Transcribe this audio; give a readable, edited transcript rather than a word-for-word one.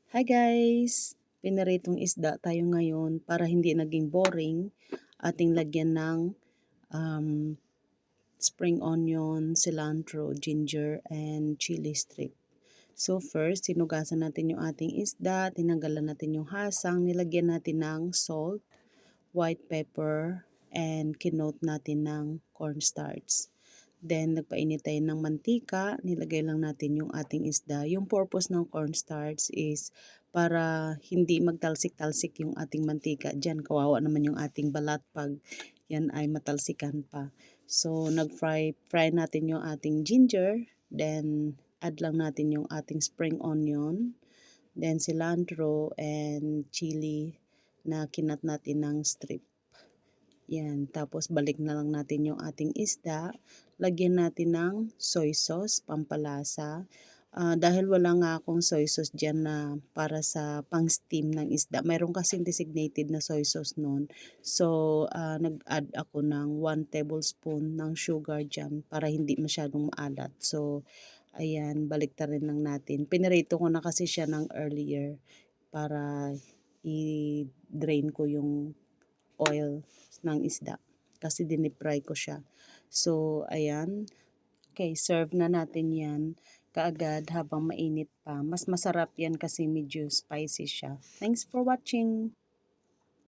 Hi guys! Pinaritong isda tayo ngayon para hindi naging boring. Ating lagyan ng um, spring onion, cilantro, ginger, and chili strip. So first, sinugasan natin yung ating isda, tinanggalan natin yung hasang, nilagyan natin ng salt, white pepper, and kinote natin ng cornstarch. Then, nagpainit tayo ng mantika, nilagay lang natin yung ating isda. Yung purpose ng cornstarch is para hindi magtalsik-talsik yung ating mantika. Diyan, kawawa naman yung ating balat pag yan ay matalsikan pa. So, fry natin yung ating ginger. Then, add lang natin yung ating spring onion. Then, cilantro and chili na kinat natin ng strip. Yan, tapos balik na lang natin yung ating isda. Lagyan natin ng soy sauce, pampalasa. Dahil wala nga akong soy sauce dyan na para sa pang-steam ng isda. Mayroon kasing designated na soy sauce nun. So, nag-add ako ng 1 tablespoon ng sugar dyan para hindi masyadong maalat. So, ayan, baliktarin lang natin. Pinirito ko na kasi siya ng earlier para i-drain ko yung oil ng isda kasi dinipry ko siya. So, ayan. Okay, serve na natin yan kaagad habang mainit pa. Mas masarap yan kasi medyo spicy siya. Thanks for watching!